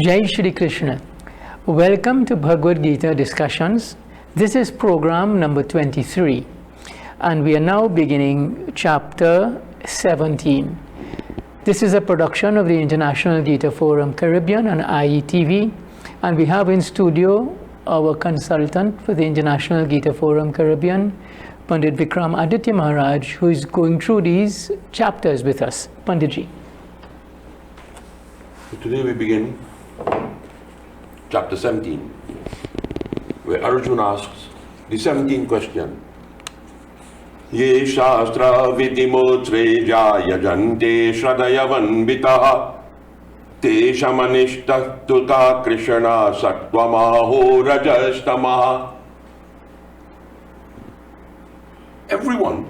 Jai Shri Krishna. Welcome to Bhagavad Gita discussions. This is program number 23 and we are now beginning chapter 17. This is a production of the International Gita Forum Caribbean and IETV, and we have in studio our consultant for the International Gita Forum Caribbean, Pandit Vickramaditya Maharaj, who is going through these chapters with us. Panditji. Today we begin chapter 17, where Arjuna asks the 17th question. Ye shastra vidimutreja yajante shradhayavanvitaha teshamanishta tuta krishna sattvamaho rajastamaha. Everyone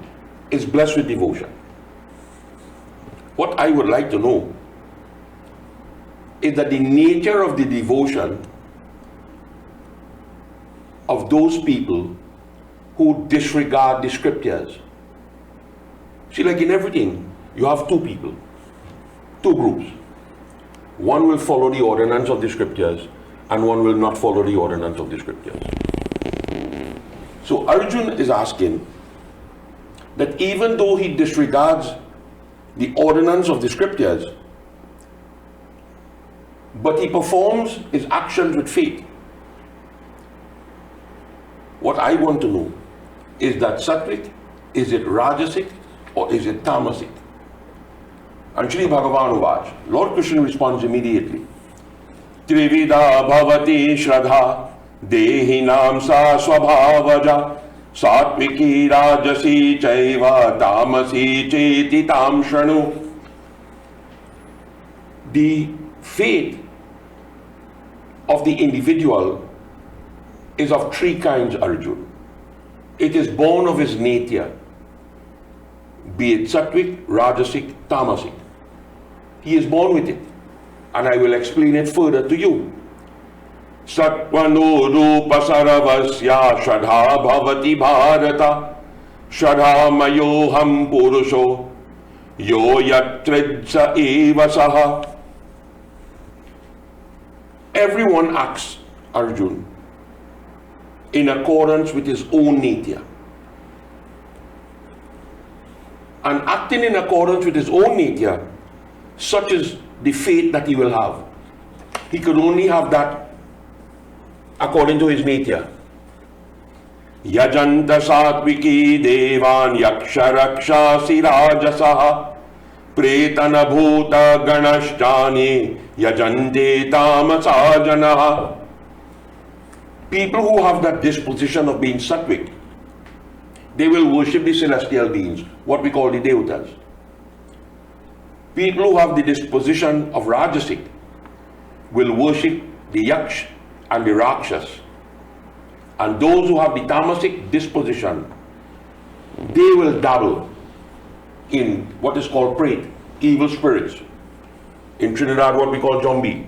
is blessed with devotion. What I would like to know is that the nature of the devotion of those people who disregard the scriptures. See, like in everything, you have two people, two groups. One will follow the ordinance of the scriptures and one will not follow the ordinance of the scriptures. So Arjuna is asking that even though he disregards the ordinance of the scriptures, but he performs his actions with faith. What I want to know is that sattvic, is it rajasic, or is it tamasic? And Sri Bhagavan Uvaj, Lord Krishna responds immediately. Trivida bhavati shraddha dehinam sa swabhavaja sattviki rajasi chaiva tamasi cheti tam shranu. The faith of the individual is of three kinds, Arjuna. It is born of his nature, be it sattvic, rajasic, tamasic. He is born with it, and I will explain it further to you. Sattvano rupa saravasya shraddha bhavati bharata shraddha mayoham purusho yo yatridsa eva saha. Everyone acts, Arjuna, in accordance with his own nature. And acting in accordance with his own nature, such is the faith that he will have. He could only have that according to his nature. Yajanta satviki devan yaksha rakshasi rajasaha pretana bhuta ganashtani yajante tamasajanaha. People who have that disposition of being sattvic, they will worship the celestial beings, what we call the devatas. People who have the disposition of rajasic will worship the yaksh and the rakshas. And those who have the tamasic disposition, they will dabble in what is called pret, evil spirits. In Trinidad, what we call zombie.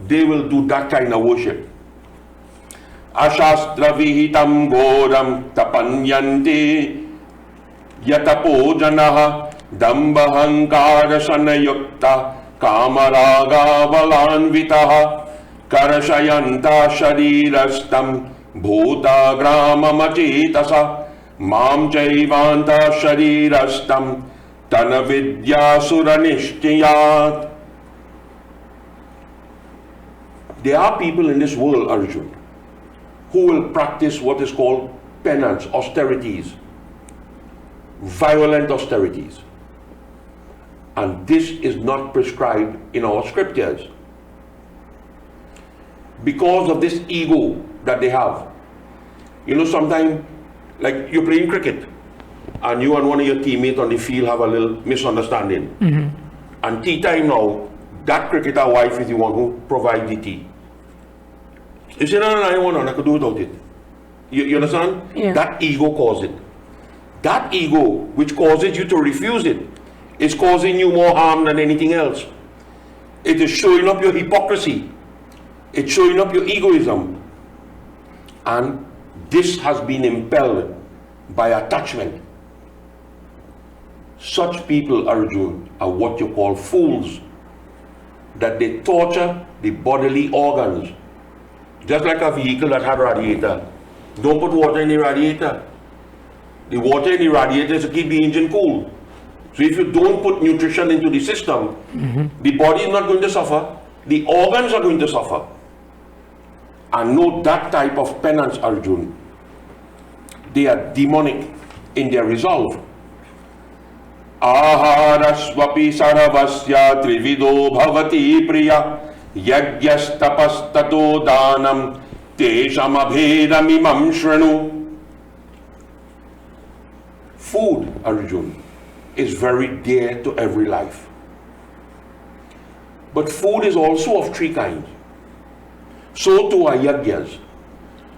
They will do that kind of worship. Ashastra vihitam goram tapanyante yatapo janaha dambahankara sanayukta kamaraga valanvitaha karashayanta sharirastam bhuta gramamachetasa mam chaivanta sharirastam tanavidya suranishchiyat. There are people in this world, Arjuna, who will practice what is called penance, austerities, violent austerities. And this is not prescribed in our scriptures. Because of this ego that they have. You know, sometimes, like you're playing cricket, and you and one of your teammates on the field have a little misunderstanding. And tea time now, that cricketer wife is the one who provides the tea. You say, no, I don't want, I could do without it. You understand? Yeah. That ego causes it. That ego, which causes you to refuse it, is causing you more harm than anything else. It is showing up your hypocrisy. It's showing up your egoism. And this has been impelled by attachment. Such people, Arjuna, are what you call fools. that they torture the bodily organs. Just like a vehicle that had radiator. Don't put water in the radiator. The water in the radiator is to keep the engine cool. So if you don't put nutrition into the system, the body is not going to suffer, the organs are going to suffer. And know that type of penance, Arjun. They are demonic in their resolve. Aharasvapi saravasya trivido bhavati priya yajyastapastato danam tesham abhedamimam shranu. Food, Arjun, is very dear to every life. But food is also of three kinds. So too are yagyas.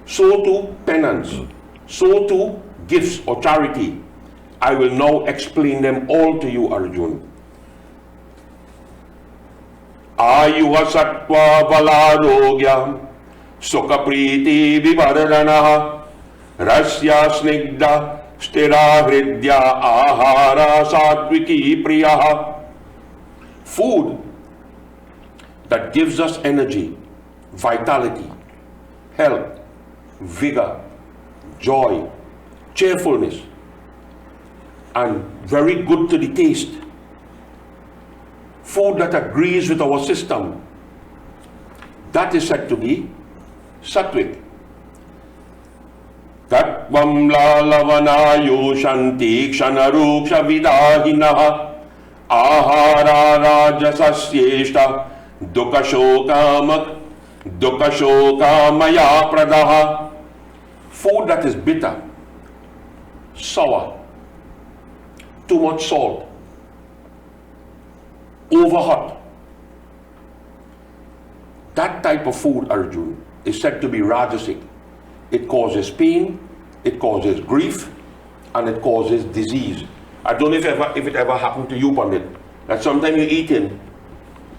So too penance. So too gifts or charity. I will now explain them all to you, Arjun. Ayuha sattva balarogya sukha priti vivardhanaha rasya snigdha stira hridya ahara satviki priyaha. Food that gives us energy, vitality, health, vigor, joy, cheerfulness, and very good to the taste. Food that agrees with our system, that is said to be sattvic. Tattvam lalavanayu shanti kshanarukša vidahinaha ahara rajasasyeshta dukashokamaya pradaha. Food that is bitter, sour, too much salt, over hot. That type of food, Arjun, is said to be rajasic. It causes pain, it causes grief, and it causes disease. I don't know if it ever happened to you, Pandit, that sometimes you're eating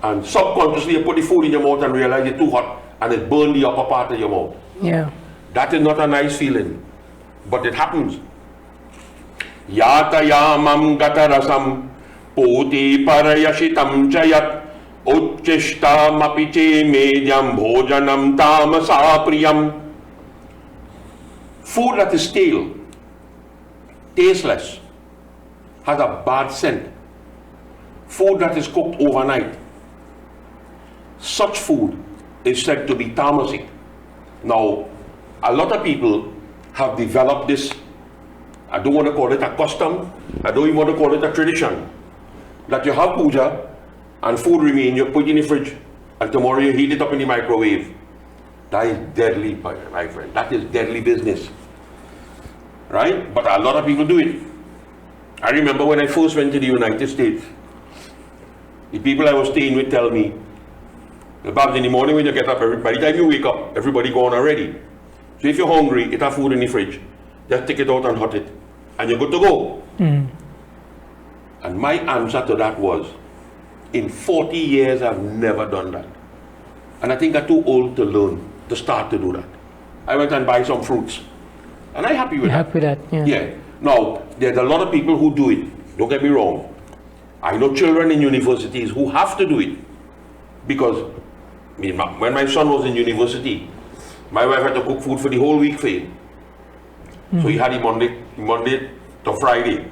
and subconsciously you put the food in your mouth and realize it's too hot and it burned the upper part of your mouth. Yeah. That is not a nice feeling, but it happens. Yatayamam gatarasam poti parayashitam chayat uchishtam apiche medyam bhojanam tamasa priyam. Food that is stale, tasteless, has a bad scent. Food that is cooked overnight, such food is said to be tamasic. Now, a lot of people have developed this, I don't want to call it a custom, I don't even want to call it a tradition, that you have puja and food remain, you put it in the fridge and tomorrow you heat it up in the microwave. That is deadly, my friend. That is deadly business. Right? But a lot of people do it. I remember when I first went to the United States, the people I was staying with tell me, Babs, in the morning when you get up, by the time you wake up, everybody gone already. So if you're hungry, eat a food in the fridge. Just take it out and hot it. And you're good to go. And my answer to that was, in 40 years, I've never done that. And I think I'm too old to learn, to start to do that. I went and buy some fruits. And I'm happy with that. Happy with that, yeah. Yeah. Now, there's a lot of people who do it. Don't get me wrong. I know children in universities who have to do it. Because when my son was in university, my wife had to cook food for the whole week for him. So he had it Monday to Friday.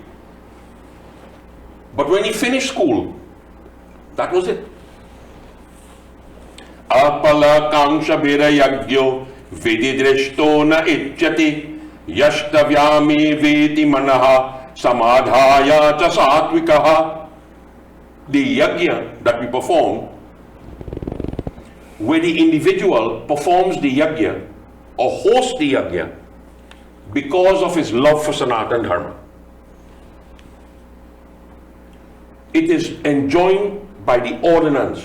But when he finished school, that was it. Apala kangsha bira yagyo vididrishto na ichyati yashtavyami veti manaha samadhaya cha satvikaha. The yagya that we perform, where the individual performs the yagya or hosts the yagya because of his love for Sanatana Dharma. It is enjoined by the ordinance.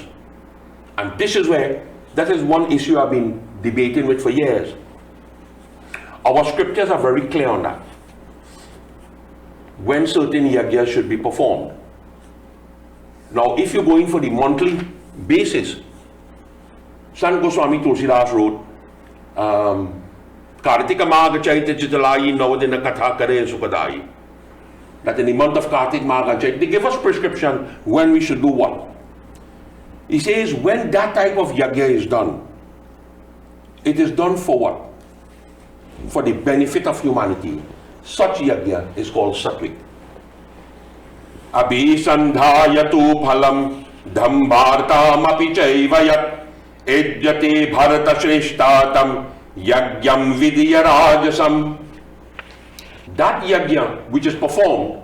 And this is where, that is one issue I've been debating with for years. Our scriptures are very clear on that. When certain yagyas should be performed. Now, if you're going for the monthly basis, Sant Goswami Tulsidas wrote, Kartika Maga Chaita Chitalayi Navadina Katha Kare Sukadayi. That in the month of Kartik Maga Chaita, they give us prescription when we should do what. He says when that type of yagya is done, it is done for what? For the benefit of humanity. Such yagya is called sattvic. Abhisandhayatu phalam dhambartam api chaivayat ejyate bharata shreshtatam yagyam vidya rajasam. That yagya which is performed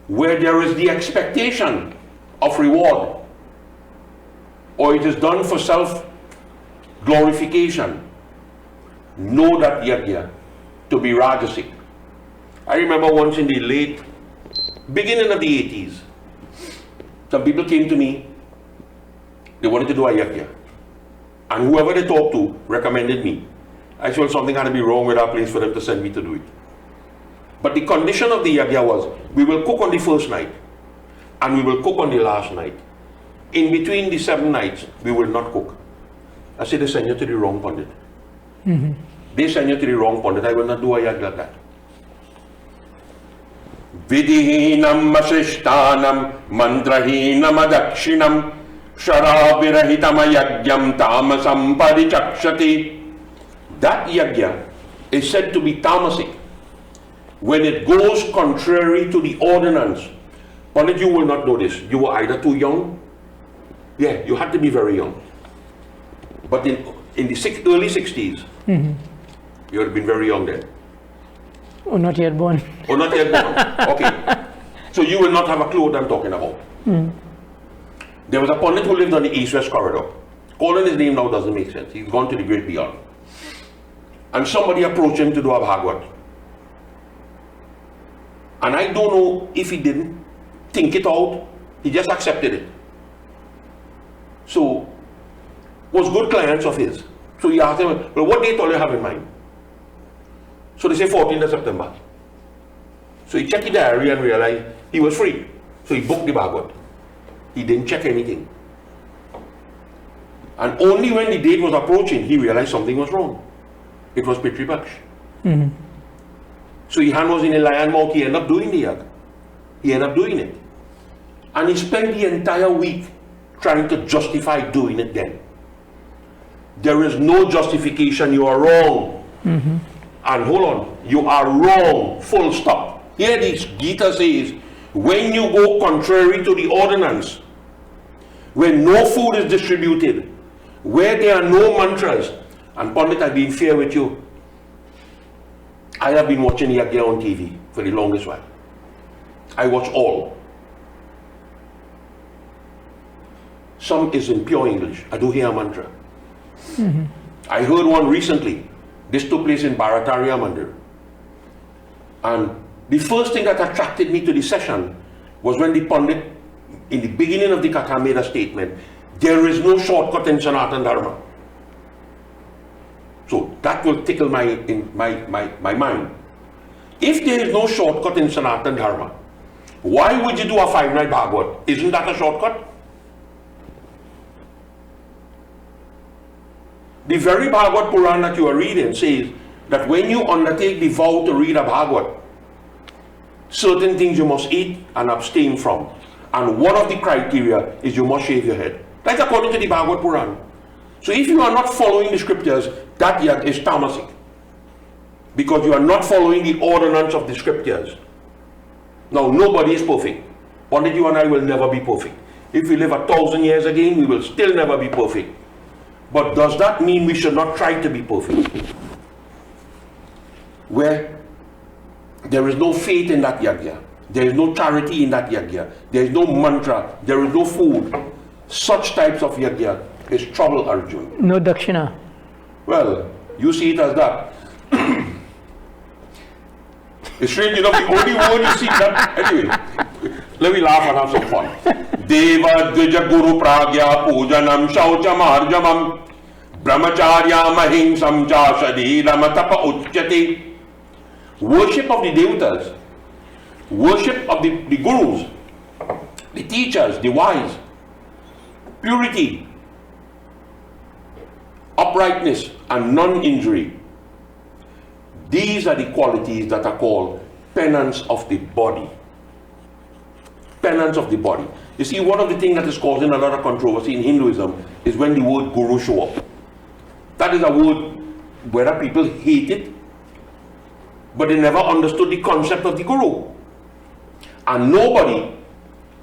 where there is the expectation of reward, or it is done for self-glorification, know that yagya to be rajasic. I remember once in the beginning of the 80s, some people came to me, they wanted to do a yagya. And whoever they talked to recommended me. I felt something had to be wrong with our place for them to send me to do it. But the condition of the yagya was, we will cook on the first night, and we will cook on the last night. In between the 7 nights, we will not cook. I said, they send you to the wrong pundit. They send you to the wrong pundit. I will not do a yagya like that. Vidihinam masishtanam mantrahinam adakshinam sharabirahitam yagyam tamasam parichakshati. That yagya is said to be tamasic when it goes contrary to the ordinance. Pandit, you will not know this. You were either too young. Yeah, you had to be very young. But in the early 60s, you had been very young then. Or not yet born. Or not yet born. Okay. So you will not have a clue what I'm talking about. There was a pundit who lived on the east-west corridor. Calling his name now doesn't make sense. He's gone to the great beyond. And somebody approached him to do a bhagwat. And I don't know if he didn't think it out. He just accepted it. So, was good clients of his. So he asked them, well, what date all you have in mind? So they say 14th of September. So he checked the diary and realized he was free. So he booked the bhagwat. He didn't check anything. And only when the date was approaching, he realized something was wrong. It was Pitri Baksh. So his hand was in a lion mouth. He ended up doing the yag. He ended up doing it. And he spent the entire week trying to justify doing it then. There is no justification. You are wrong. And hold on, you are wrong, full stop. Here this Gita says, when you go contrary to the ordinance, when no food is distributed, where there are no mantras, and Pandit, I've been fair with you, I have been watching yagya on TV for the longest while. I watch all. Some is in pure English. I do hear a mantra. I heard one recently. This took place in Bharatariya Mandir. And the first thing that attracted me to the session was when the Pandit, in the beginning of the Katha, made a statement, there is no shortcut in Sanatana Dharma. So that will tickle my mind. If there is no shortcut in Sanatana Dharma, why would you do a 5-night Bhagavad? Isn't that a shortcut? The very Bhagavad Puran that you are reading says that when you undertake the vow to read a Bhagavad, certain things you must eat and abstain from. And one of the criteria is you must shave your head. That's according to the Bhagavad Puran. So if you are not following the scriptures, that yag is tamasic. Because you are not following the ordinance of the scriptures. Now, nobody is perfect. Only you and I will never be perfect. If we live 1,000 years again, we will still never be perfect. But does that mean we should not try to be perfect? Where there is no faith in that yagya, there is no charity in that yagya, there is no mantra, there is no food. Such types of yagya is trouble, Arjun. No dakshina. Well, you see it as that. It's strange enough, the only word you see that. Anyway, let me laugh and have some fun. Deva Dvija Guru Pragya Pujanam Shaucham Arjamam Brahmacharya Mahimsam Cha Shadhiram Tapa Uchyati. Worship of the devatas, worship of the gurus, the teachers, the wise, purity, uprightness, and non-injury. These are the qualities that are called penance of the body. penance of the body. You see, one of the things that is causing a lot of controversy in Hinduism is when the word guru show up. That is a word whether people hate it, but they never understood the concept of the guru. And nobody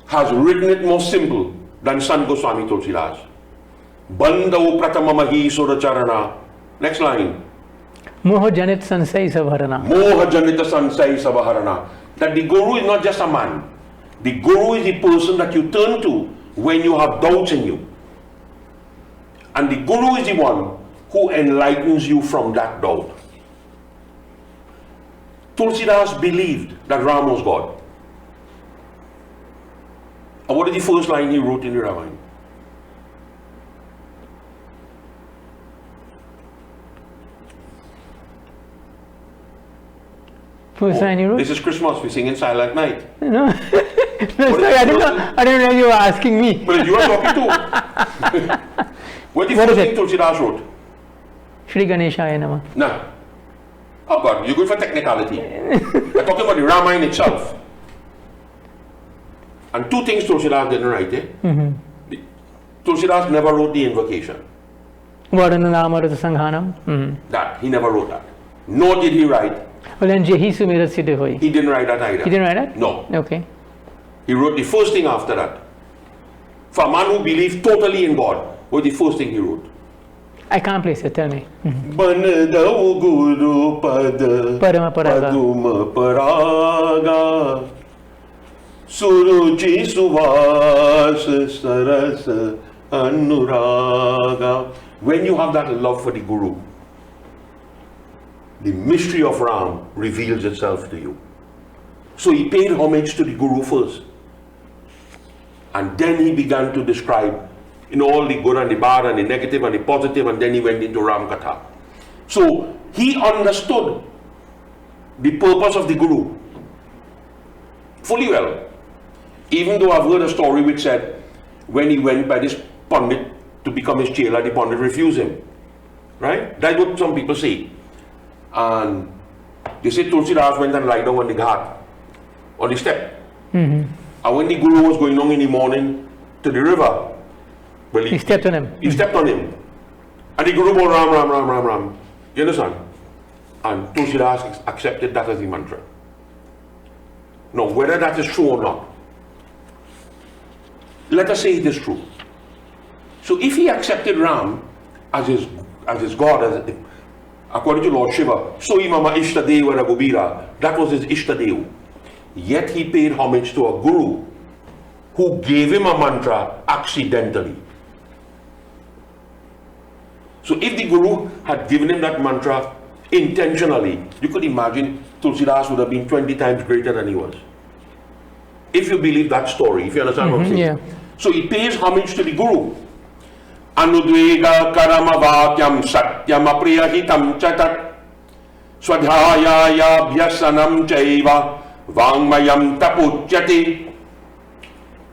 has written it more simple than Sant Goswami Tulsidas. Bandau pratamamahi suracharana. Next line. Moha janit sansai savarana. Moha janita sansai savarana. That the guru is not just a man. The guru is the person that you turn to when you have doubts in you. And the guru is the one who enlightens you from that doubt. Tulsidas believed that Ram was God. And what is the first line he wrote in the Ramayana? First line you wrote? This is Christmas, we sing in Silent Night. No, no sorry, I didn't know you were asking me. But you are talking to. What is the first thing Tulsidas wrote? Shri Ganeshaya Namah. No. Oh God, you're going for technicality. We're talking about the Ramayana itself. And two things Tulsidas didn't write. Tulsidas never wrote the invocation. Varananamarata Sanghanam. That, he never wrote that. Nor did he write. Well, then Jehi Sumira Siddhi Hoi. He didn't write that either. He didn't write that? No. Okay. He wrote the first thing after that. For a man who believed totally in God, was the first thing he wrote. I can't place it, tell me. Banadau Guru Pada Parama Paraga. Paduma Paraga Suruchi Suvas Sarasa Anuraga. When you have that love for the Guru, the mystery of Ram reveals itself to you. So he paid homage to the Guru first. And then he began to describe all the good and the bad and the negative and the positive, and then he went into Ram Katha. So he understood the purpose of the Guru fully well. Even though I've heard a story which said when he went by this Pandit to become his chela, the Pandit refused him. Right? That's what some people say. And they say Tulsidas went and lied down on the ghat, on the step. And when the Guru was going down in the morning to the river, well, He stepped on him. He stepped on him. And the Guru said, Ram, Ram, Ram, Ram, Ram. You understand? And Tulsidas accepted that as the mantra. Now, whether that is true or not, let us say it is true. So if he accepted Ram as his God, according to Lord Shiva, so Imama Ishtadeva Raghubira, that was his Ishtadev. Yet he paid homage to a Guru who gave him a mantra accidentally. So if the Guru had given him that mantra intentionally, you could imagine Tulsidas would have been 20 times greater than he was. If you believe that story, if you understand what I'm saying. Yeah. So he pays homage to the Guru. Anudvega karamavakyam satyam apriyahitam chatat swadhyaya bhyasanam chaiva vangmayam tapuchyati.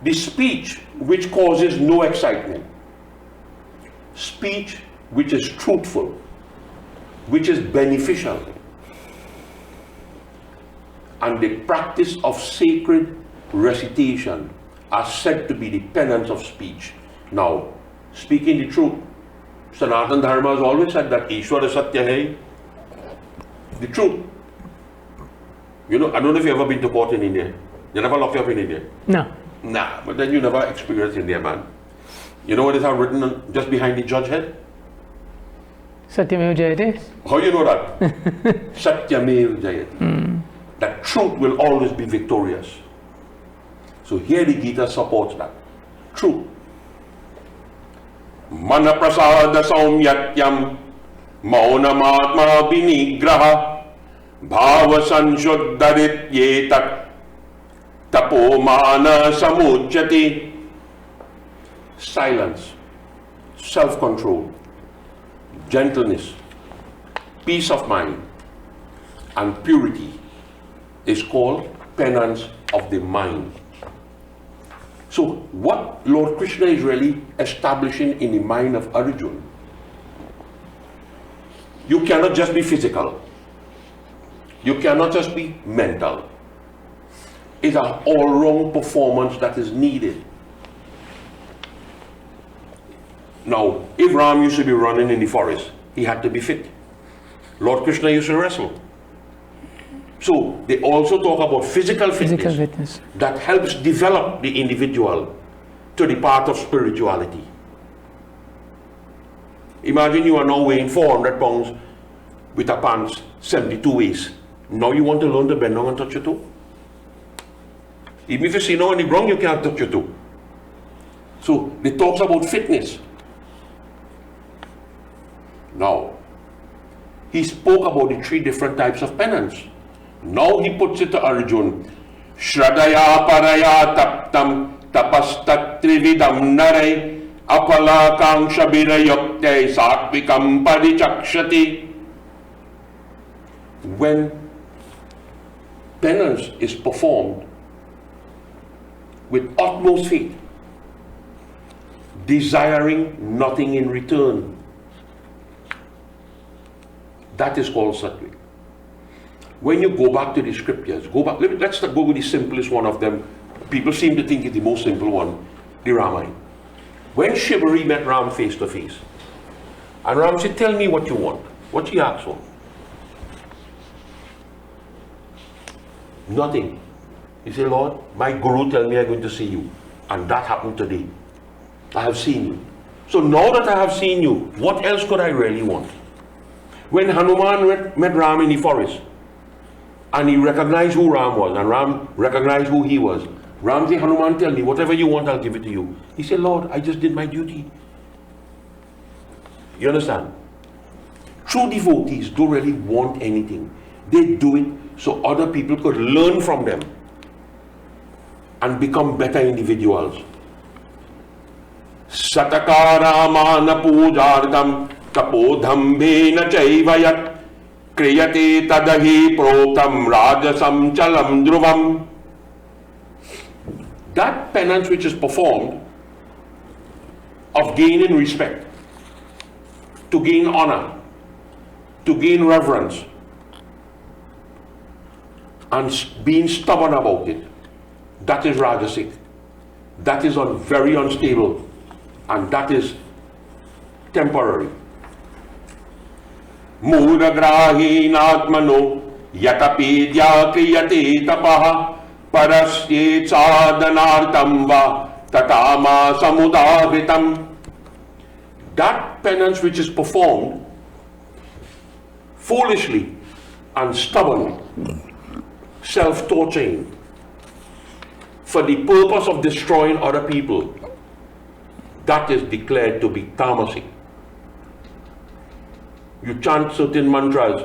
The speech which causes no excitement, speech which is truthful, which is beneficial, and the practice of sacred recitation are said to be the penance of speech. Now, speaking the truth, Sanatana Dharma has always said that Ishwara Satya hai, the truth. I don't know if you've ever been to court in India. You never locked you up in India? No. Nah, but then you never experienced India, man. You know what is written just behind the judge head? Satyamev Jayate. How you know that? Satyamev Jayate. That truth will always be victorious. So here the Gita supports that. Truth. Mana prasada saumyatyam maunamatma vinigraha bhava sanshuddharit yetat tapomana samujyati. Silence, self-control, gentleness, peace of mind, and purity is called penance of the mind. So what Lord Krishna is really establishing in the mind of Arjuna, you cannot just be physical, you cannot just be mental, is an all-round performance that is needed. Now, if Ram used to be running in the forest, he had to be fit. Lord Krishna used to wrestle. So they also talk about physical fitness that helps develop the individual to the path of spirituality. Imagine you are now weighing 400 pounds with a pants 72 waist. Now you want to learn to bend down and touch your toe? Even if you see now on the ground, you can't touch your toe. So it talks about fitness. Now, he spoke about the 3 different types of penance. Now he puts it to Arjuna. Shradaya paraya taptam tapastat trividam nare apala kangshabira yukte satvikam padichakshati. When penance is performed with utmost faith, desiring nothing in return, that is called sattvic. When you go back to the scriptures, let's go with the simplest one of them. People seem to think it's the most simple one, the Ramayana. When Shibari met Ram face to face, and Ram said, tell me what you want. What she asked for? Nothing. He said, Lord, my guru tell me I'm going to see you. And that happened today. I have seen you. So now that I have seen you, what else could I really want? When Hanuman met Ram in the forest, and he recognized who Ram was, and Ram recognized who he was, Ram said, Hanuman, tell me, whatever you want, I'll give it to you. He said, Lord, I just did my duty. You understand? True devotees don't really want anything. They do it so other people could learn from them and become better individuals. Satakaramana pujardam tapodhambena chaivayat kriyate tadahi protam rajasam chalam dhruvam. That penance which is performed of gaining respect, to gain honor, to gain reverence, and being stubborn about it, that is rajasic. That is very unstable, and that is temporary. Muragrahinatmano yatapidya kriyate tapaha parasye sadhanartam va tatama samudahritam. That penance which is performed foolishly and stubbornly, self-torturing, for the purpose of destroying other people, that is declared to be tamasic. You chant certain mantras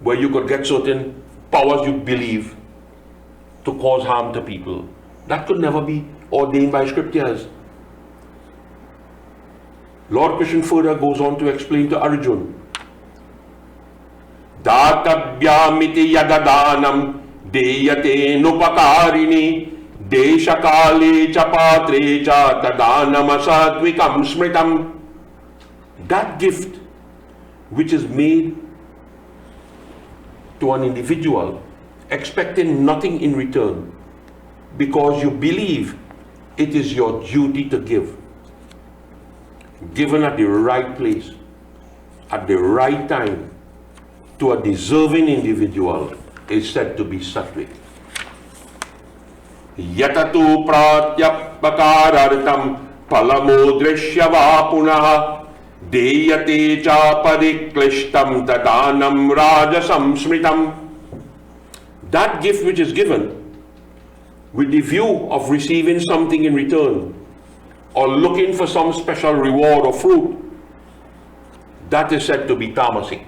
where you could get certain powers you believe to cause harm to people. That could never be ordained by scriptures. Lord Krishna further goes on to explain to Arjuna, Datavyamiti yadadanam deyate nupakarini deshakale chapatre cha tadanam asadvikam smritam. That gift which is made to an individual expecting nothing in return because you believe it is your duty to give, given at the right place, at the right time, to a deserving individual, is said to be sattvic. Yatatu pratyappakarartam palamodrishya vapunaha deyate cha pariklishtam tadanam rajasam smritam. That gift which is given with the view of receiving something in return or looking for some special reward or fruit, that is said to be tamasic.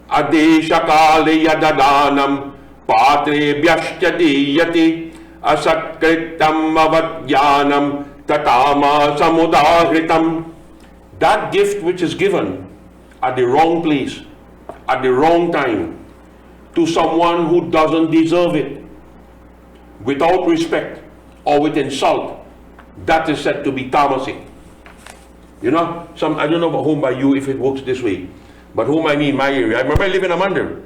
Adeshakale yadadanam patre bhyashya deyate asakritam avadyanam tatama samudahritam. That gift which is given at the wrong place, at the wrong time, to someone who doesn't deserve it, without respect or with insult, that is said to be tamasic. You know, I don't know about home by you if it works this way, but home I mean my area. I remember I live in a mandir.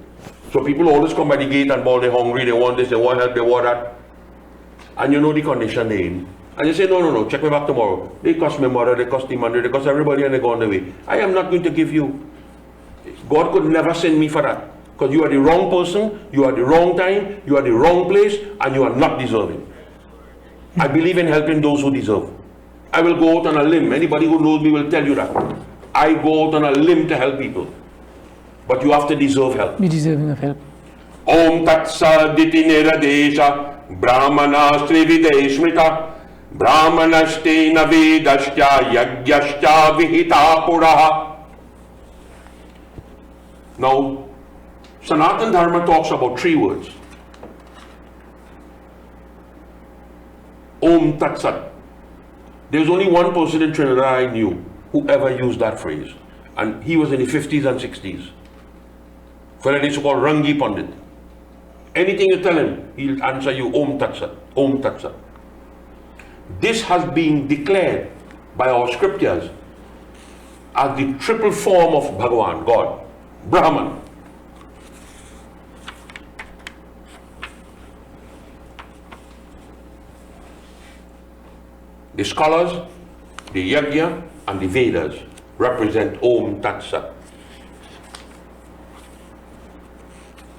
So people always come by the gate and bow, they're hungry, they want this, they want help, they want that. And you know the condition they're in. And you say, no, check me back tomorrow. They cost me mother, they cost the money, they cost everybody, and they go on the way. I am not going to give you. God could never send me for that. Because you are the wrong person, you are the wrong time, you are the wrong place, and you are not deserving. I believe in helping those who deserve. I will go out on a limb. Anybody who knows me will tell you that. I go out on a limb to help people. But you have to deserve help. Be deserving of help. Om Tat Saditi Niradesha Brahmana Srivideshmita Brahmanashtena Vedascha Yagyascha Vihita Puraha. Now, Sanatana Dharma talks about 3 words. Om Tat Sat. There's only one person in Trinidad I knew who ever used that phrase. And he was in the 50s and 60s. For that is called Rangi Pandit. Anything you tell him, he'll answer you Om Tat Sat, Om Tat Sat. This has been declared by our scriptures as the triple form of Bhagavan, God, Brahman. The scholars, the Yajna and the Vedas represent Om Tat Sat.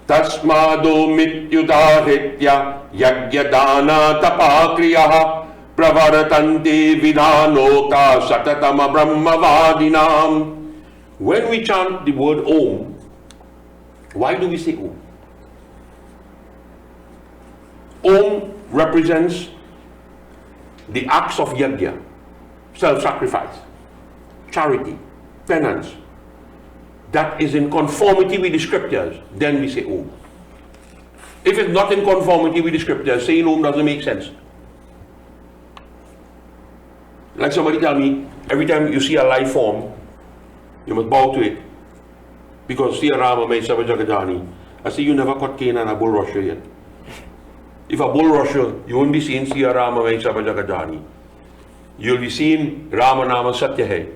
Tasmado mityudahritya yagyadana tapakriyaha pravartante vidhanota satatama brahmavadinam. When we chant the word Om, why do we say Om? Om represents the acts of yajna, self-sacrifice, charity, penance, that is in conformity with the scriptures, then we say Om. If it's not in conformity with the scriptures, saying Om doesn't make sense. Like somebody tell me, every time you see a life form, you must bow to it. Because Siya Rama may Sabha Jagadani. I say, you never caught Cain and a bull rusher yet. If a bull rusher, you won't be seeing Siya Rama may Sabha Jagadani. You'll be seeing Rama Nama Satya Hai.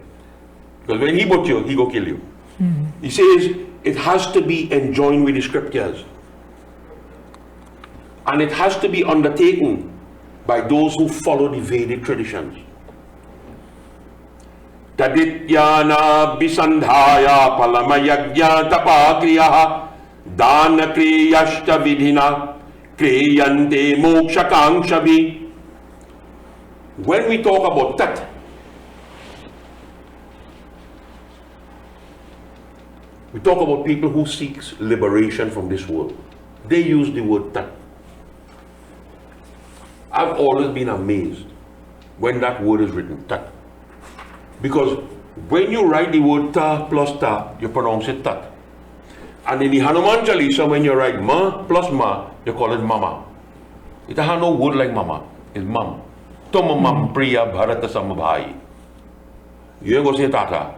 Because when he bought you, he go kill you. He says it has to be enjoined with the scriptures. And it has to be undertaken by those who follow the Vedic traditions. Tadityana bisandhaya palamayagya tapakriyaha dana kriyashta vidhina kriyante mokshakangshavi. When we talk about Tat, we talk about people who seek liberation from this world. They use the word Tat. I've always been amazed when that word is written, Tat. Because when you write the word Ta plus Ta, you pronounce it Tat. And in the Hanuman Chalisa, when you write Ma plus Ma, you call it Mama. It has no word like Mama. It's Mam. Toma Mam Priya Bharata Samabhai. You ain't go say Tata.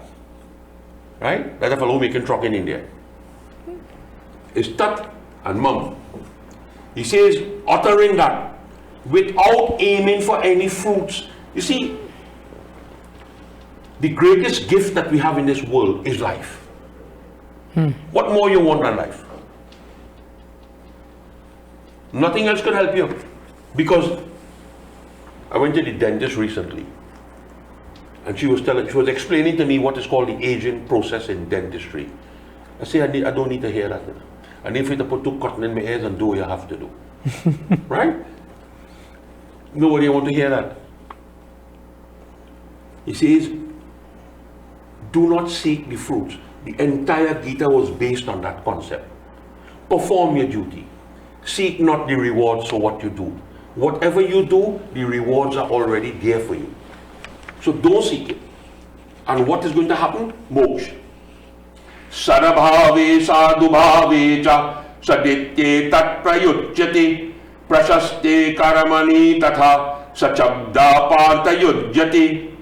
Right? That's a fellow making truck in India. It's Tat and Mam. He says, uttering that without aiming for any fruits. You see, the greatest gift that we have in this world is life. What more you want than life? Nothing else could help you. Because I went to the dentist recently. And she was explaining to me what is called the aging process in dentistry. I say, I don't need to hear that. I need for you to put 2 cotton in my ears and do what you have to do. Right? Nobody wants to hear that. He says, do not seek the fruits. The entire Gita was based on that concept. Perform your duty. Seek not the rewards for what you do. Whatever you do, the rewards are already there for you. So don't seek it. And what is going to happen? Moksha. Sarabhave sadubhave cha saditye tat prayujyate prashaste karamani tatha sachabda partayujyate.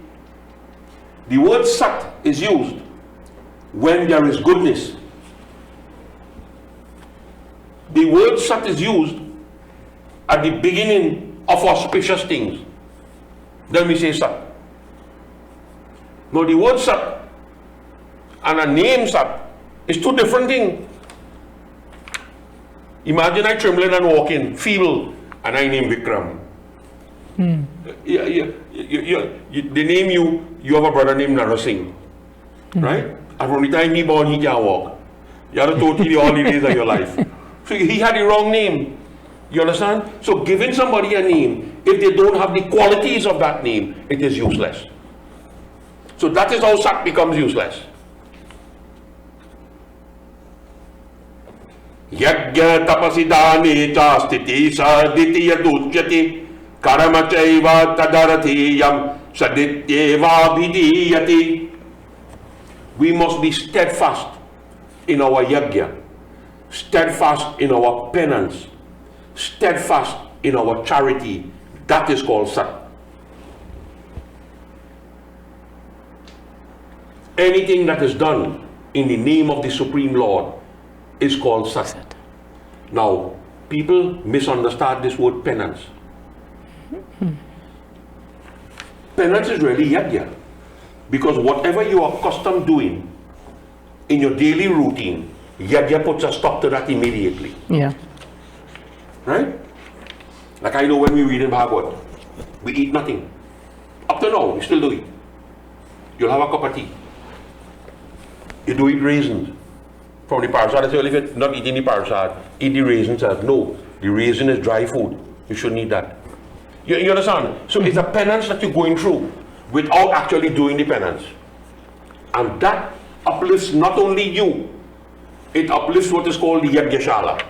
The word sat is used when there is goodness. The word sat is used at the beginning of auspicious things. Then we say sat. Now the word sat and a name sat is 2 different things. Imagine I trembling and walking, feeble, and I name Vikram. They name you have a brother named Narasingh, right? And from the time he born, he can't walk. You have to totally all the days of your life. So he had the wrong name. You understand? So giving somebody a name, if they don't have the qualities of that name, it is useless. So that is how Sat becomes useless. Yajna tapasidane chastiti saditya duchyati karamachaiva tadaratiyam sadityeva bidiyati. We must be steadfast in our yajna, steadfast in our penance, steadfast in our charity. That is called Sat. Anything that is done in the name of the Supreme Lord is called Sat. Now, people misunderstand this word penance. Penance is really yajna, because whatever you are accustomed doing in your daily routine, yajna puts a stop to that immediately. Yeah. Right? Like I know when we read in Bhagavad, we eat nothing. Up to now, we still do it. You'll have a cup of tea. You do eat raisins. From the Persad, I say, well, if you're not eating the Persad, eat the raisins. No, the raisin is dry food. You shouldn't eat that. You understand? So it's a penance that you're going through without actually doing the penance. And that uplifts not only you, it uplifts what is called the Yagyashala.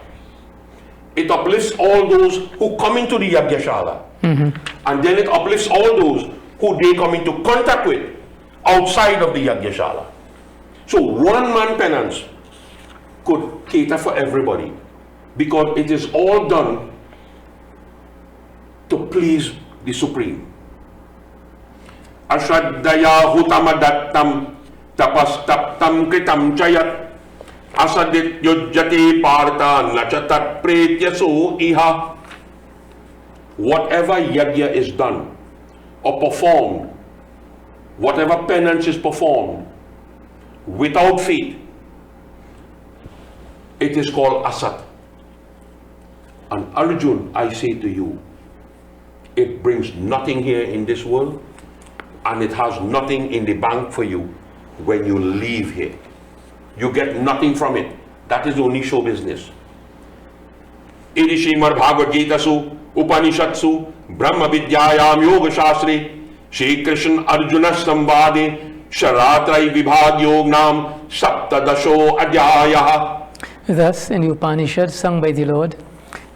It uplifts all those who come into the Yagyashala. And then it uplifts all those who they come into contact with outside of the Yagyashala. So one-man penance could cater for everybody, because it is all done to please the Supreme. Ashraddaya hutamadattam tapastaptam kritam chayat asadit yujjati partha nachatat pretyaso iha. Whatever yajna is done or performed, whatever penance is performed without faith, it is called asat. And Arjun, I say to you, it brings nothing here in this world, and it has nothing in the bank for you when you leave here. You get nothing from it. That is only show business. Iti Srimad Bhagavad Gita su Upanishatsu Brahma Vidyayam Yoga Shastri Shri Krishna Arjuna Sambhade Sharatrai Vibhag Yognam Saptadasho Adhyayah. Thus, in the Upanishad sung by the Lord,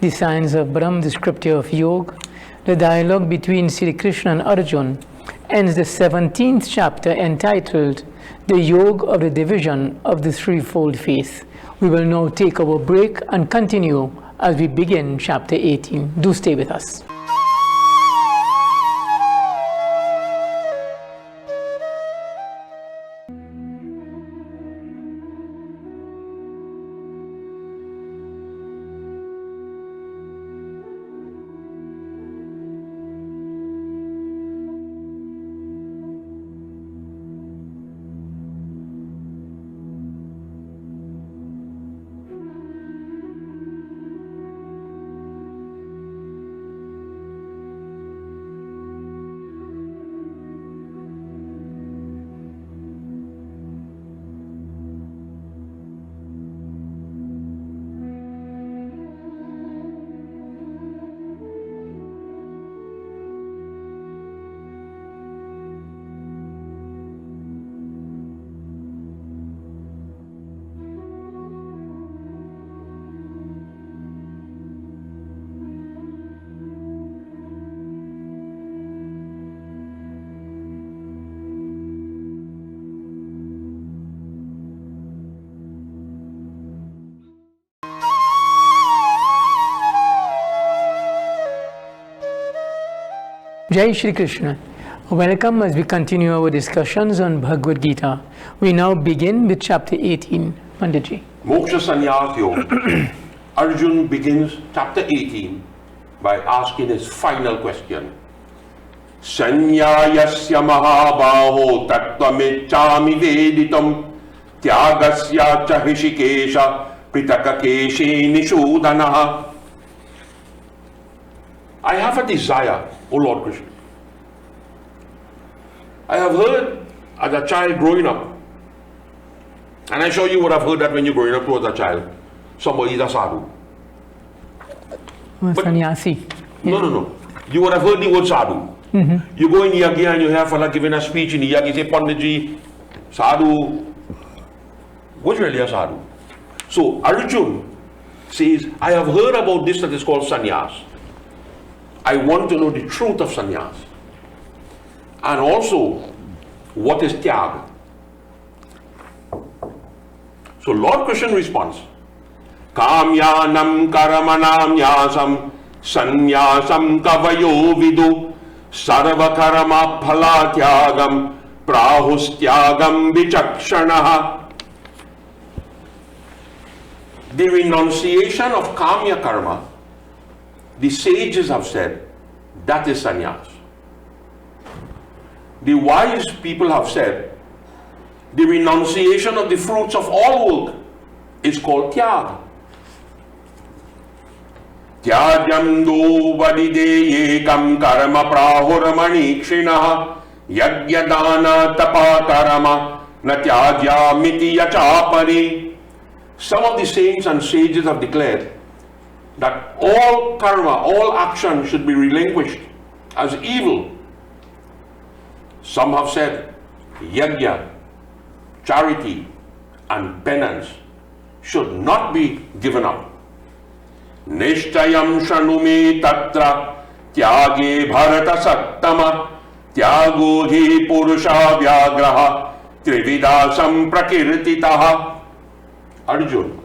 the science of Brahm, the scripture of Yoga, the dialogue between Sri Krishna and Arjun, ends the 17th chapter entitled The Yoga of the Division of the Threefold Faith. We will now take our break and continue as we begin chapter 18. Do stay with us. Jai Shri Krishna. Welcome as we continue our discussions on Bhagavad Gita. We now begin with chapter 18. Panditji. Moksha Sannyas Yoga. Arjun begins chapter 18 by asking his final question. Sanyayasya mahabaho tattvamecchami veditam tyagasya cha hrishikesha pritaka keshe nishudanaha. I have a desire, O Lord Krishna. I have heard as a child growing up, and I'm sure you would have heard that when you're growing up towards a child, somebody is a sadhu. Sannyasi. No. You would have heard the word sadhu. You go in Yagya and you have fella giving a speech in the Yagya, say Panditji, sadhu. What's really a sadhu? So Arjun says, I have heard about this that is called sannyas. I want to know the truth of sannyas. And also, what is tyag? So Lord Krishna responds, Kamyanam karamanam nyasam sannyasam kavayo vidu sarva karama phala tyagam prahustyagam vichakshanaha. The renunciation of kamya karma, the sages have said, that is sannyas. The wise people have said, the renunciation of the fruits of all work is called tyag. Tyajam do vadideyekam karma prahuramanikshinah yagyadana tapa karma natyajamiti yachapari. Some of the saints and sages have declared that all karma, all action should be relinquished as evil. Some have said yajna, charity and penance should not be given up. Nishtayam shanume tatra tyage bharata sattama tyago hi purusha vyagraha trividasam prakirtitaha. Arjun,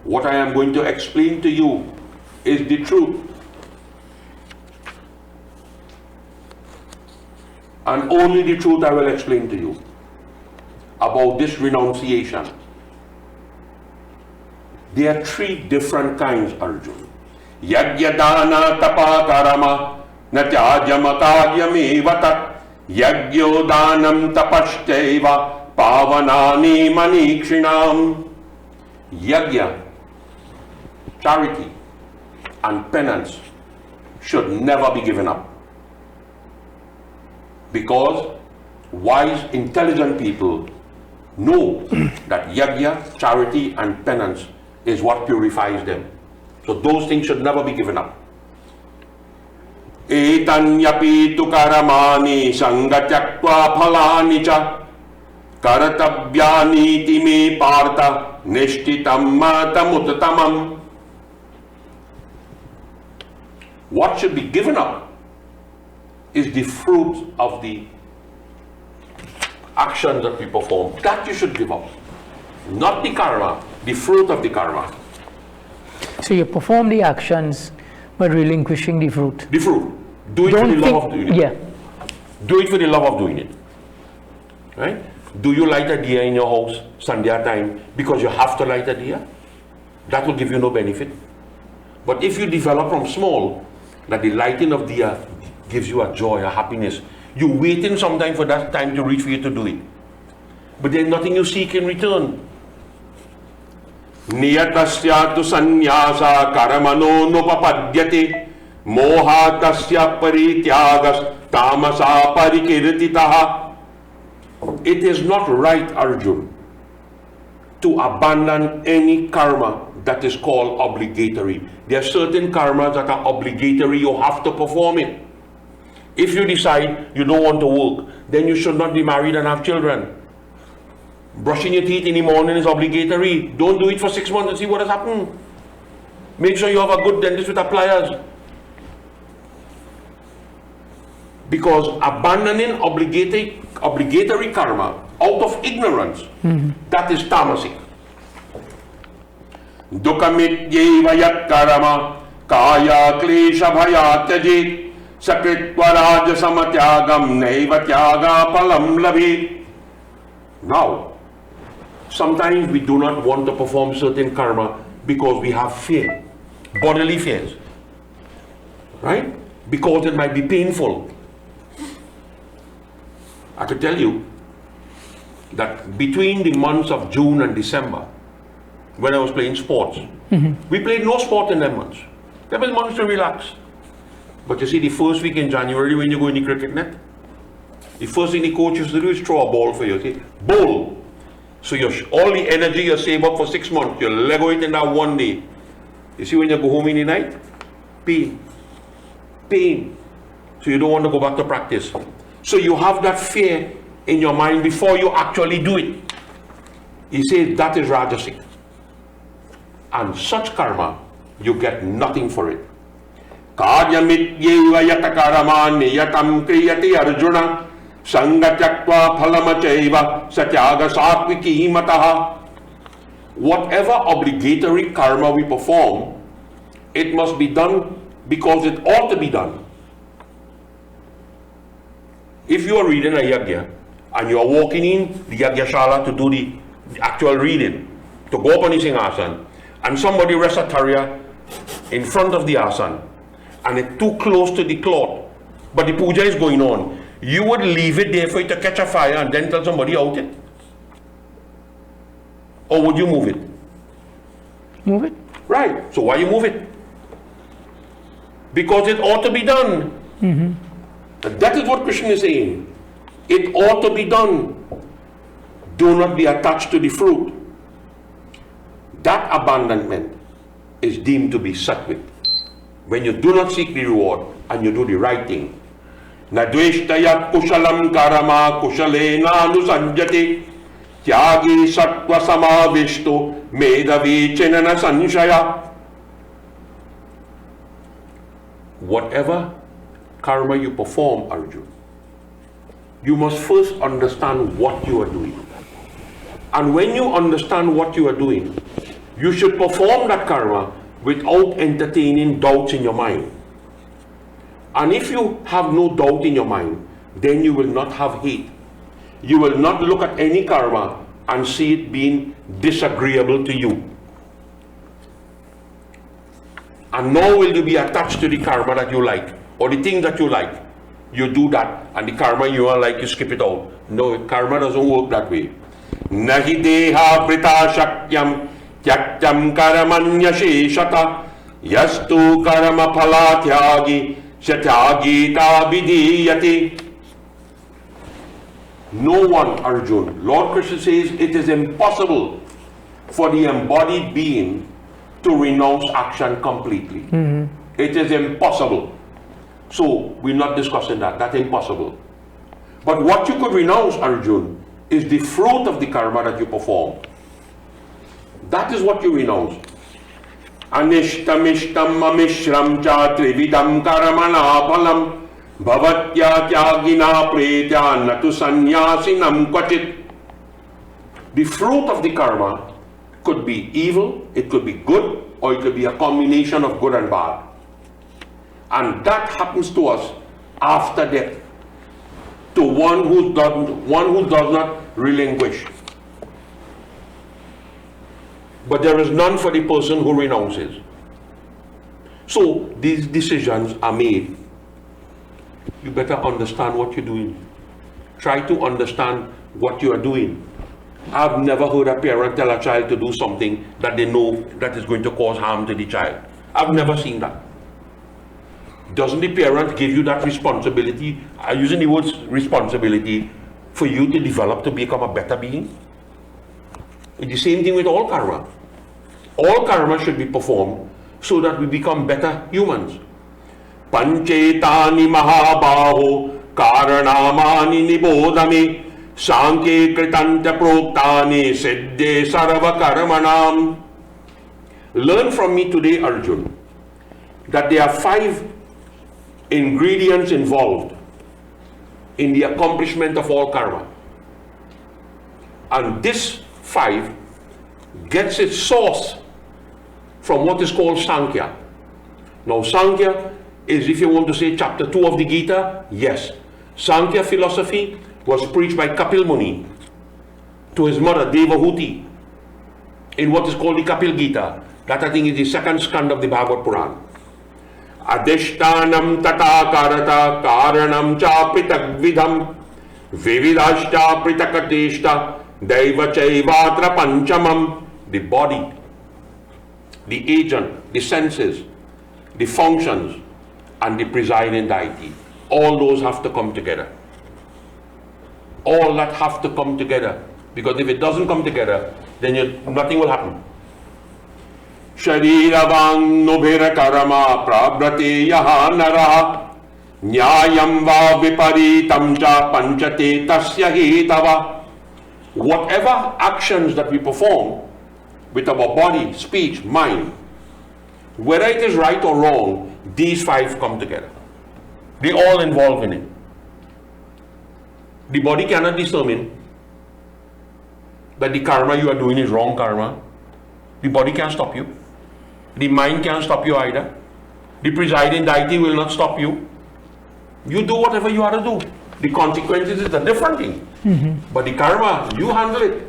what I am going to explain to you is the truth. And only the truth I will explain to you about this renunciation. There are three different kinds, Arjun. Yagyadana tapakarama natyajamakaryamevata yagyodanam tapashteva pavanani manikshinam. Yagya, charity and penance should never be given up. Because wise, intelligent people know that yajna, charity and penance is what purifies them. So those things should never be given up. Etanyapi tu karamani sangatyakva phalani cha karatavyani time partha nishtitam matamuttamam. What should be given up is the fruit of the actions that we perform. That you should give up. Not the karma, the fruit of the karma. So you perform the actions, but relinquishing the fruit. The fruit. Do it for the love of doing it. Yeah. Do it for the love of doing it. Right? Do you light a diya in your house Sandhya time because you have to light a diya? That will give you no benefit. But if you develop from small that the lighting of diya gives you a joy, a happiness, you're waiting sometime for that time to reach for you to do it. But there's nothing you seek in return. Niyatasya tu sannyasa karamano nopapadyate mohatasya parityagas tamasa parikirtitaha. It is not right, Arjun, to abandon any karma that is called obligatory. There are certain karmas that are obligatory, you have to perform it. If you decide you don't want to work, then you should not be married and have children. Brushing your teeth in the morning is obligatory. Don't do it for 6 months and see what has happened. Make sure you have a good dentist with pliers. Because abandoning obligatory karma out of ignorance, that is tamasic. Dukamityeva yat karama kaya klesha bhayatyajit sakritva rajasamatyagam naiva tyaga palam labhi. Now, sometimes we do not want to perform certain karma because we have fear, bodily fears, right? Because it might be painful. I could tell you that between the months of June and December, when I was playing sports. We played no sport in them months. Them was months to relax. But you see, the first week in January when you go in the cricket net, the first thing the coach used to do is throw a ball for you. See, bowl. So all the energy you save up for 6 months, you Lego it in that one day. You see, when you go home in the night, pain. Pain. So you don't want to go back to practice. So you have that fear in your mind before you actually do it. He says that is Rajasic. And such karma, you get nothing for it. Karyamityeva yatakaramani yatam kriyati arjuna sangatyakva phalamachaiva satyaga satviki mataha. Whatever obligatory karma we perform, it must be done because it ought to be done. If you are reading a yagya and you are walking in the yagyashala to do the actual reading, to go up on the singhasan, and somebody rests a tarya in front of the asan and it's too close to the cloth, but the puja is going on, you would leave it there for it to catch a fire and then tell somebody out it? Or would you move it? Move it. Right. So why you move it? Because it ought to be done. And that is what Krishna is saying. It ought to be done. Do not be attached to the fruit. That abandonment is deemed to be sattvic. When you do not seek the reward and you do the right thing. Nadveshtayat kushalam karama kushalena anusanjati tyagi sattva samavishto medavi chenana sanshaya. Whatever karma you perform, Arjun, you must first understand what you are doing. And when you understand what you are doing, you should perform that karma without entertaining doubts in your mind. And if you have no doubt in your mind, then you will not have hate. You will not look at any karma and see it being disagreeable to you. And nor will you be attached to the karma that you like, or the thing that you like. You do that, and the karma you don't like, you skip it out. No, karma doesn't work that way. Nahi deha prita shakyam tyakyam karamanya sheshata yastu karama phalathyagi shatyagita vidiyati. No one, Arjun. Lord Krishna says it is impossible for the embodied being to renounce action completely. It is impossible. So we're not discussing that. That's impossible. But what you could renounce, Arjun, is the fruit of the karma that you perform. That is what you renounce. Anishtam ishtam amishram cha trividam karamana phalam bhavatya tyagina pretya natu sanyasinam kvachit. The fruit of the karma could be evil, it could be good, or it could be a combination of good and bad. And that happens to us after death, to one who does not relinquish. But there is none for the person who renounces. So these decisions are made. You better understand what you're doing. Try to understand what you are doing. I've never heard a parent tell a child to do something that they know that is going to cause harm to the child. I've never seen that. Doesn't the parent give you that responsibility? I'm using the word responsibility for you to develop to become a better being. It's the same thing with all karma. All karma should be performed so that we become better humans. Panchetani mahabaho karanamani nibodami Sankhe kritanta proktani siddhe sarva karmanam. Learn from me today, Arjun, that there are 5 ingredients involved in the accomplishment of all karma. And this 5 gets its source from what is called Sankhya. Now Sankhya is, if you want to say, chapter 2 of the Gita, yes. Sankhya philosophy was preached by Kapil Muni to his mother Devahuti in what is called the Kapil Gita. That I think is the second skand of the Bhagavad Puran. Adhishtanam tata karata karanam cha pritagvidham vividashta pritakatishta daiva chaivatra panchamam. The body the agent, the senses, the functions, and the presiding deity. All those have to come together. All that have to come together. Because if it doesn't come together, then nothing will happen. Sharirabang nubhira karama prabrate yaha naraha nyayam va viparitam cha panchate tasya hitava. Whatever actions that we perform with our body, speech, mind, whether it is right or wrong, these five come together. They all involve in it. The body cannot determine that the karma you are doing is wrong karma. The body can't stop you. The mind can't stop you either. The presiding deity will not stop you. You do whatever you are to do. The consequences is a different thing. But the karma, you handle it.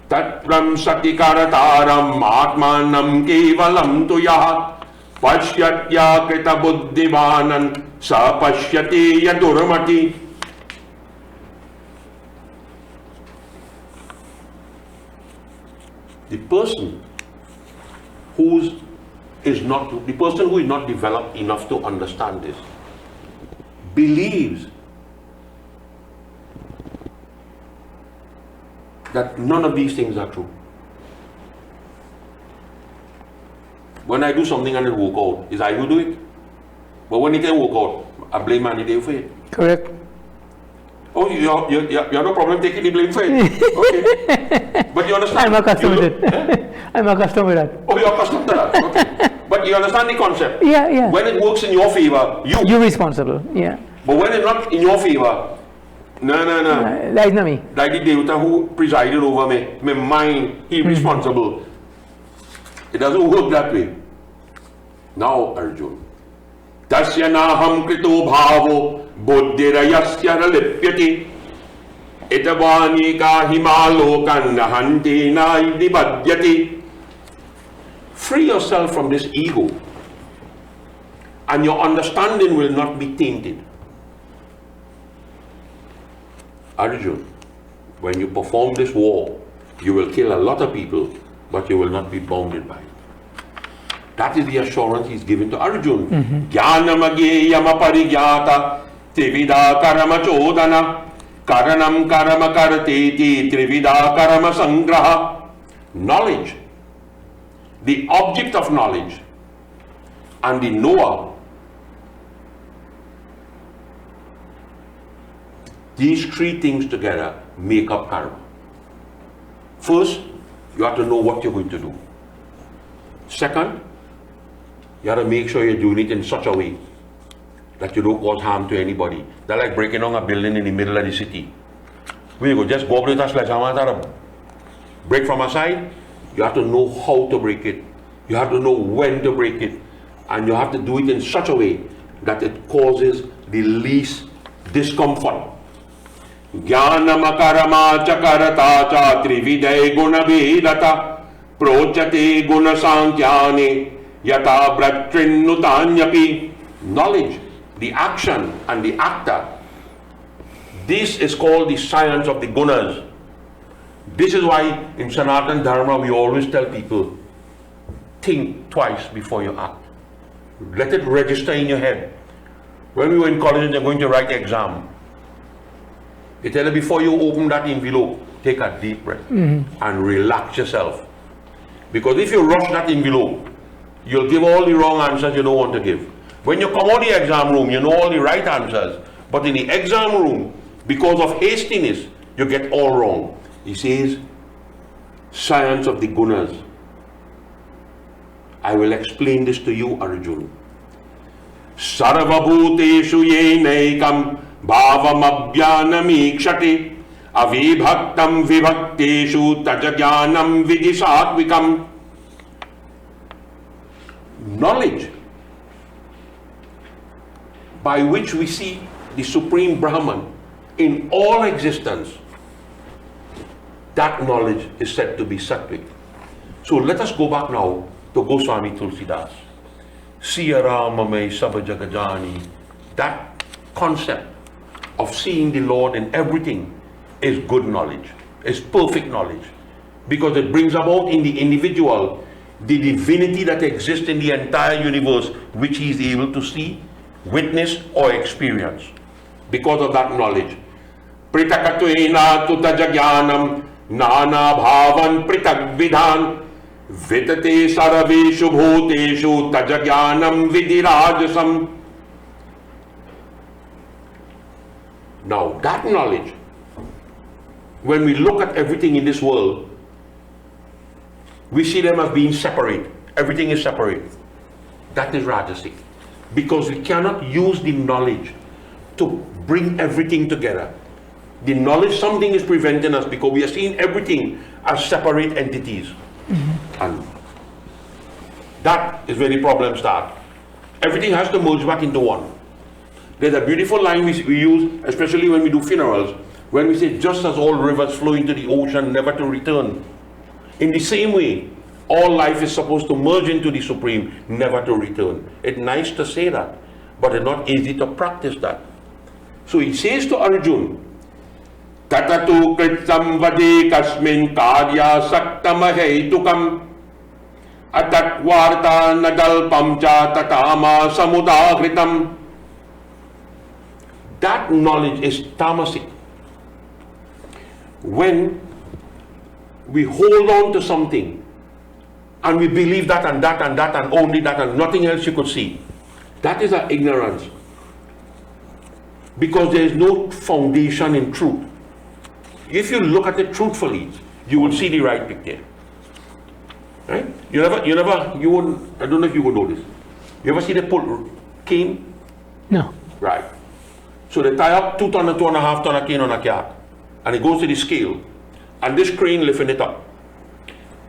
Tatram satikarataram atmanam kevalam tuyaha pashyatya krita buddhivanan sa pashyati yadurmati. The person who is not developed enough to understand this believes that none of these things are true. When I do something and it work out, it's I who do it. But when it didn't work out, I blame Maniedeo for it. Correct. Oh, you have no problem taking the blame for it. Okay. But you understand? I'm accustomed to it. I'm accustomed to that. Oh, you're accustomed to that. Okay. But you understand the concept? Yeah, yeah. When it works in your favor, you're responsible. Yeah. But when it's not in your favor, no. That is not me. Like the Devata who presided over me, my mind, he's responsible. It doesn't work that way. Now, Arjun. Tasya naham krito bhavo buddhirayasya ralipyati etavani ka himalokan nahanti naidibhadyati. Free yourself from this ego and your understanding will not be tainted. Arjun, when you perform this war, you will kill a lot of people, but you will not be bounded by it. That is the assurance he's given to Arjun. Jnanamagye yama parigyata trivida karama chodana karanam karama karateti trivida karama sangraha. Knowledge, the object of knowledge, and the knower, these three things together make up karma. First, you have to know what you're going to do. Second, you have to make sure you're doing it in such a way that you don't cause harm to anybody. They're like breaking down a building in the middle of the city. Where you go, just go up with a sledgehammer, break from a side. You have to know how to break it. You have to know when to break it. And you have to do it in such a way that it causes the least discomfort. Jnanamakaramaa chakarata cha trividay gunavedata prochate gunasankyane yata bratrinnutanyapi. Knowledge, the action and the actor. This is called the science of the gunas. This is why in Sanatana Dharma we always tell people, think twice before you act. Let it register in your head. When we were in college and they're going to write the exam, they tell you before you open that envelope, take a deep breath and relax yourself. Because if you rush that envelope, you'll give all the wrong answers you don't want to give. When you come out of the exam room, you know all the right answers. But in the exam room, because of hastiness, you get all wrong. He says, science of the gunas. I will explain this to you, Arjuna. Sarvabhuteshu yenaikam bhavamabhyanamikshati avibhaktam vibhakteshu tajagyanam vidisatvikam. Knowledge by which we see the Supreme Brahman in all existence, that knowledge is said to be sattvic. So let us go back now to Goswami Tulsidas. Siya Rama Mai Sabha Jagajani. That concept of seeing the Lord in everything is good knowledge, is perfect knowledge, because it brings about in the individual the divinity that exists in the entire universe, which he is able to see, witness, or experience. Because of that knowledge. Pritakatvena tutajagyanam nana bhavan pritagvidhan vitate sarveshu bhuteshu tajagyanam vidirajasam. Now that knowledge, when we look at everything in this world, we see them as being separate. Everything is separate. That is Rajasic. Because we cannot use the knowledge to bring everything together. The knowledge, something is preventing us because we are seeing everything as separate entities. And that is where the problems start. Everything has to merge back into one. There's a beautiful line we use, especially when we do funerals, when we say, just as all rivers flow into the ocean, never to return. In the same way, all life is supposed to merge into the Supreme, never to return. It's nice to say that, but it's not easy to practice that. So he says to Arjun, Tatatu kritam vade kasmin karya saktamahetukam atatvarta nadalpam cha tatama samudahritam. That knowledge is tamasic. When we hold on to something and we believe that and that and that and only that and nothing else you could see, that is our ignorance. Because there is no foundation in truth. If you look at it truthfully, you will see the right picture. Right? You wouldn't, I don't know if you would know this. You ever see the pull cane? No. Right. So they tie up 2 ton and 2.5 ton of cane on a car, and it goes to the scale, and this crane lifting it up.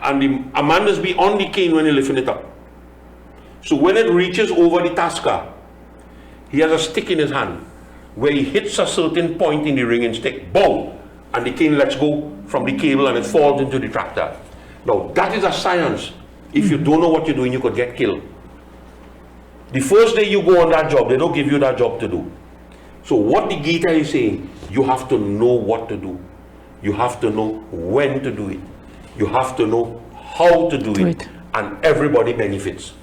And a man is beyond the cane when he lifting it up. So when it reaches over the tasker, he has a stick in his hand, where he hits a certain point in the ringing stick, boom, and the cane lets go from the cable and it falls into the tractor. Now that is a science. If you don't know what you're doing, you could get killed. The first day you go on that job, they don't give you that job to do. So what the Gita is saying, you have to know what to do. You have to know when to do it. You have to know how to do it. And everybody benefits.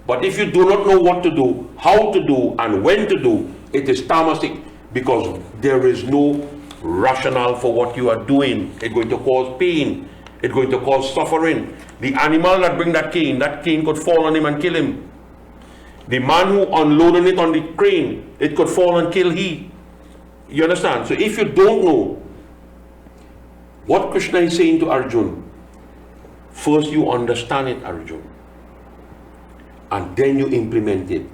But if you do not know what to do, how to do, and when to do, it is tamasic, because there is no rationale for what you are doing. It's going to cause pain. It's going to cause suffering. The animal that bring that cane could fall on him and kill him. The man who unloaded it on the crane, it could fall and kill he. You understand? So if you don't know what Krishna is saying to Arjun, first you understand it, Arjun, and then you implement it.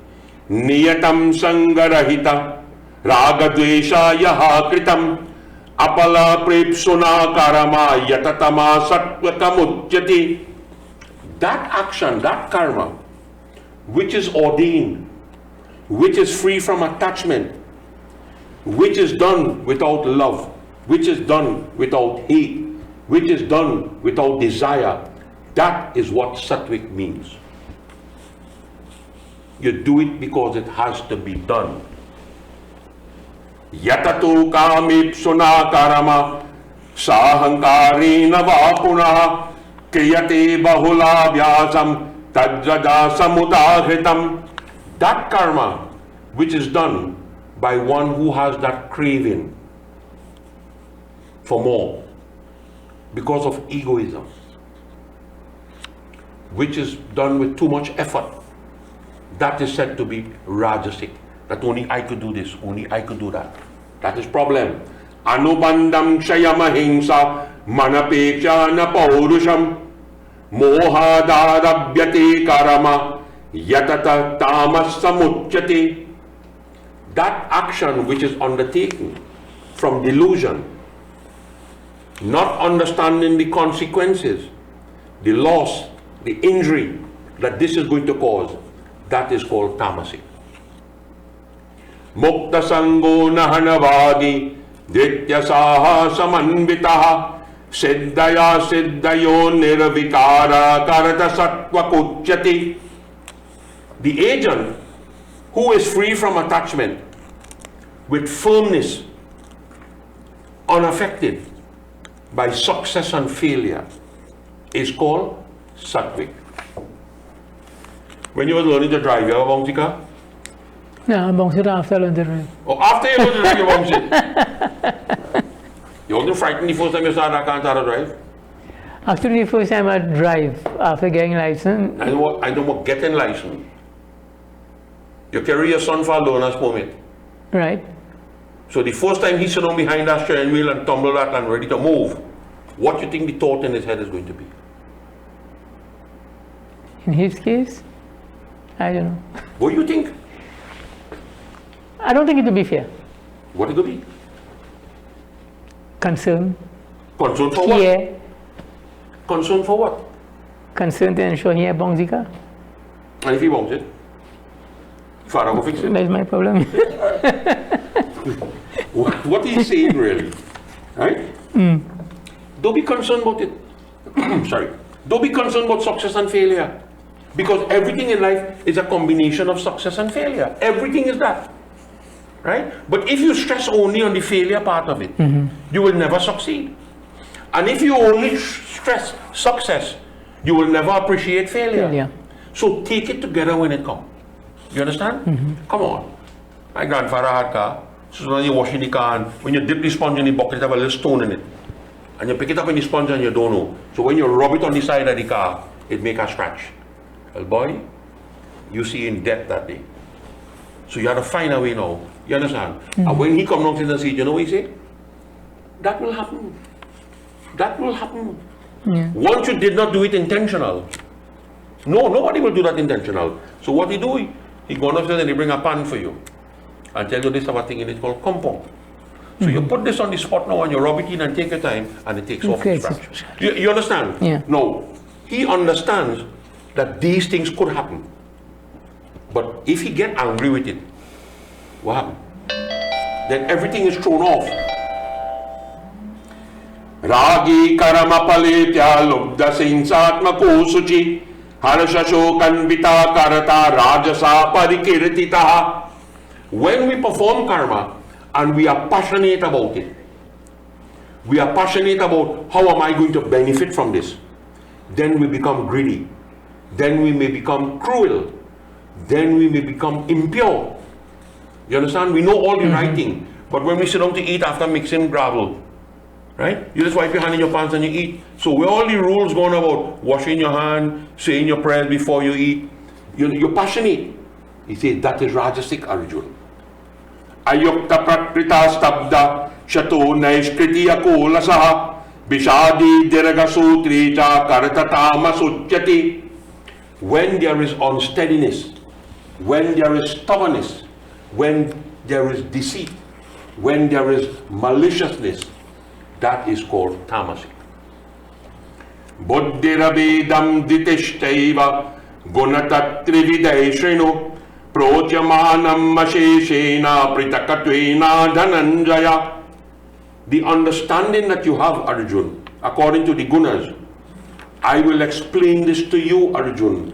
Niyatam sangarahita ragadvesha yaha kritam apala prepsuna karama yatatama sattvatamujjati. That action, that karma, which is ordained, which is free from attachment, which is done without love, which is done without hate, which is done without desire, that is what sattvic means. You do it because it has to be done. Yatato kamipsuna karama sahankarena vapunaha kriyate bahula vyasam tajjada samudahritam. That karma which is done by one who has that craving for more because of egoism, which is done with too much effort, that is said to be rajasic. That only I could do this, only I could do that. That is problem. Anubandam kshayamahimsa manapeksha na paurusham mohadarabyate karama yatata tamas samuchyate. That action which is undertaken from delusion, not understanding the consequences, the loss, the injury that this is going to cause, that is called tamasic. Mukta sango nahanavadi dityasaha samanvitaha siddhaya siddhayo nirvikara karata sattva kuchyati. The agent who is free from attachment, with firmness, unaffected by success and failure, is called sattvic. When you were learning to drive, you have a bouncy car? No, I bounced it after I learned to drive. Oh, after you learned to drive, you bounced it? You wasn't frightened the first time you started that car to drive? Actually, the first time I drive after getting license. I know what getting license. You carry your son for a learner's permit. Right. So the first time he sit down behind that steering wheel and tumble that and ready to move, what do you think the thought in his head is going to be? In his case, I don't know. What do you think? I don't think it would be fair. What it could be? Concern. Concern for what? Yeah. Concern for what? Concern to ensure he had bouncy car. And if he wants it, father will fix it. That's my problem. What is he saying really? Right? Don't be concerned about it. Sorry. Don't be concerned about success and failure. Because everything in life is a combination of success and failure. Everything is that. Right? But if you stress only on the failure part of it, you will never succeed. And if you only stress success, you will never appreciate failure. So take it together when it comes. You understand? Come on. My grandfather had a car. So when you're washing the car, and when you dip the sponge in the bucket, it have a little stone in it. And you pick it up in the sponge and you don't know. So when you rub it on the side of the car, it make a scratch. Well, boy, you see in debt that day. So you have to find a way now. You understand? And when he comes down to the seat, you know what he say? That will happen. That will happen. Once you did not do it intentional. No, nobody will do that intentional. So what he do? He go upstairs and he bring a pan for you. And tell you this other thing in it called compound. So you put this on the spot now and you rub it in and take your time and it takes off the scratch. You understand? Yeah. No. He understands that these things could happen. But if he get angry with it, what happens? Then everything is thrown off. Ragi karamapalitya lubda sinsatmako suchi harashashokanvita karata rajasa parikirtitaha. When we perform karma and we are passionate about it, we are passionate about how am I going to benefit from this, then we become greedy, then we may become cruel, then we may become impure. You understand? We know all the right thing, but when we sit down to eat after mixing gravel, right? You just wipe your hand in your pants and you eat. So where all the rules going about washing your hand, saying your prayers before you eat, you're passionate. He says that is Rajasic Arjuna. Ayukta prakrita stabda shato naishkritiya kolasaha bishadi dirgasutri karatama sutyati. When there is unsteadiness, when there is stubbornness, when there is deceit, when there is maliciousness, that is called tamasic. Buddhirabedam ditishtaiva gunatatrividai shrinu prochamanam masheshena pritakatvena dhananjaya. The understanding that you have, Arjun, according to the gunas, I will explain this to you, Arjun.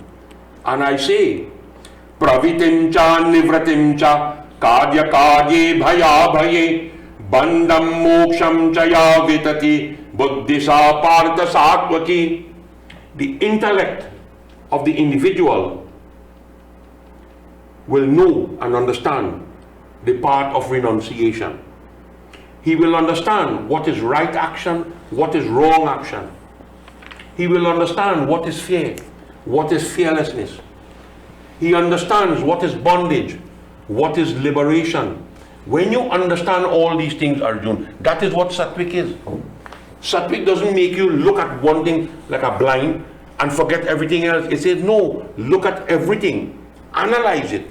And I say, pravitimcha nivratimcha kadya kadye bhaya bhaye bandam moksham chaya vitati buddhisa partha satvaki. The intellect of the individual will know and understand the part of renunciation. He will understand what is right action, what is wrong action. He will understand what is fear, what is fearlessness. He understands what is bondage, what is liberation. When you understand all these things, Arjun, that is what Sattvic is. Sattvic doesn't make you look at one thing like a blind and forget everything else. It says, no, look at everything, analyze it,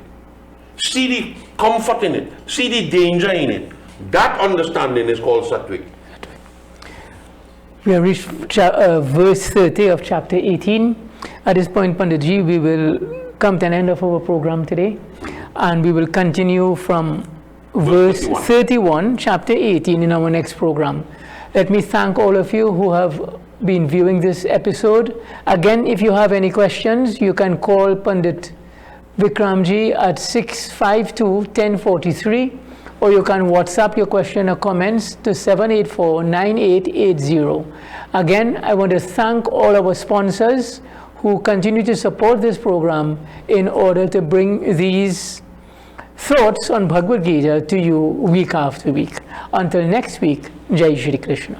see the comfort in it, see the danger in it. That understanding is called Sattvic. We have reached verse 30 of chapter 18. At this point, Panditji, we will come to an end of our program today, and we will continue from verse 31, chapter 18 in our next program. Let me thank all of you who have been viewing this episode. Again, if you have any questions, you can call Pandit Vikramji at 652-1043, or you can WhatsApp your question or comments to 784-9880. Again, I want to thank all our sponsors who continue to support this program in order to bring these thoughts on Bhagavad Gita to you week after week. Until next week, Jai Shri Krishna.